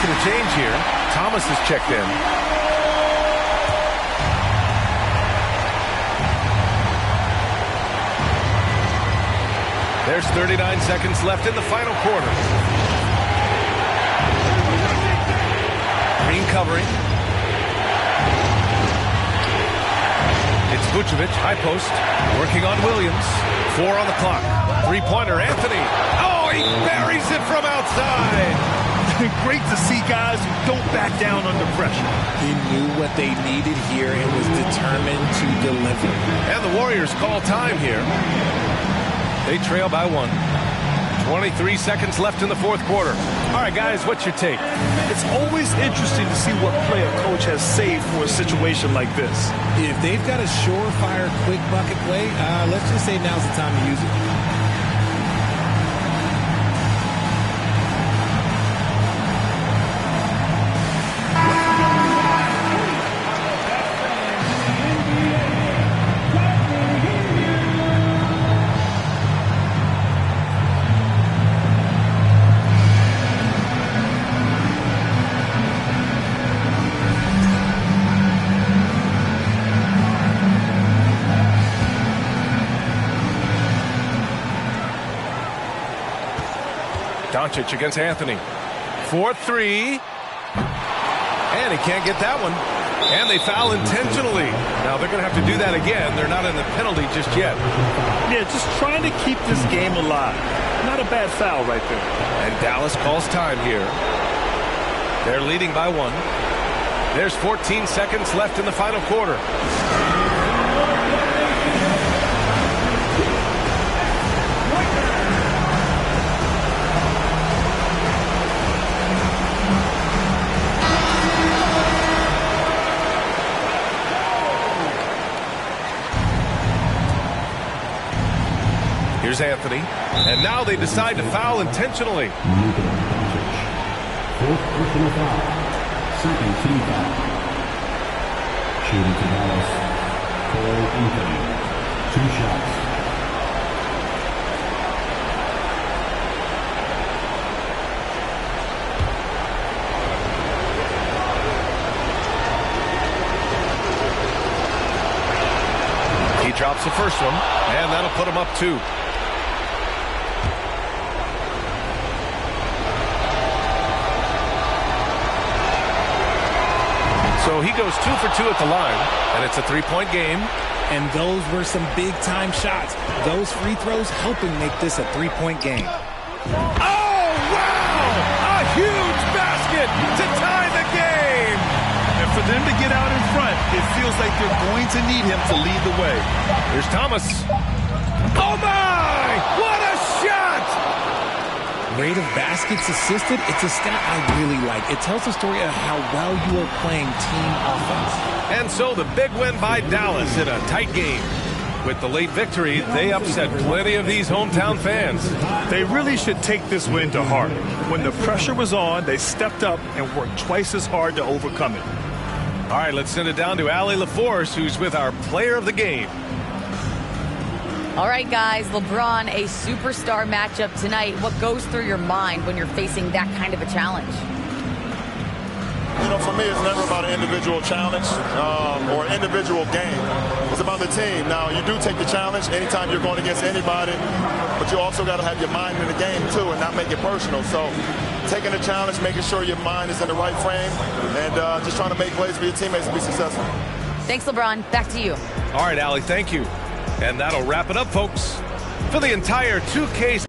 making a change here. Thomas is checked in. There's 39 seconds left in the final quarter. Green covering. It's Vucevic, high post, working on Williams. 4 on the clock. Three-pointer, Anthony. Oh, he buries it from outside. Great to see guys who don't back down under pressure. He knew what they needed here and was determined to deliver. And the Warriors call time here. They trail by 1. 23 seconds left in the fourth quarter. All right, guys, what's your take? It's always interesting to see what play a coach has saved for a situation like this. If they've got a surefire, quick bucket play, let's just say now's the time to use it. Doncic against Anthony. 4-3. And he can't get that one. And they foul intentionally. Now they're going to have to do that again. They're not in the penalty just yet. Yeah, just trying to keep this game alive. Not a bad foul right there. And Dallas calls time here. They're leading by 1. There's 14 seconds left in the final quarter. Here's Anthony. And now they decide to foul intentionally. Fourth personal foul. Second team foul. Shooting to Dallas. Cole Anthony. 2 shots. He drops the first one, and that'll put him up 2. So he goes 2 for 2 at the line, and it's a 3-point game. And those were some big-time shots. Those free throws helping make this a 3-point game. Oh, wow! A huge basket to tie the game! And for them to get out in front, it feels like they're going to need him to lead the way. Here's Thomas. Oh, my! What a shot! Rate of baskets assisted, it's a stat I really like. It tells the story of how well you are playing team offense. And so the big win by Dallas in a tight game. With the late victory, they upset plenty of these hometown fans. They really should take this win to heart. When the pressure was on, they stepped up and worked twice as hard to overcome it. All right, let's send it down to Allie LaForce, who's with our player of the game. All right, guys, LeBron, a superstar matchup tonight. What goes through your mind when you're facing that kind of a challenge? You know, for me, it's never about an individual challenge or individual game. It's about the team. Now, you do take the challenge anytime you're going against anybody, but you also got to have your mind in the game, too, and not make it personal. So taking the challenge, making sure your mind is in the right frame, and just trying to make plays for your teammates to be successful. Thanks, LeBron. Back to you. All right, Allie, thank you. And that'll wrap it up, folks. For the entire 2K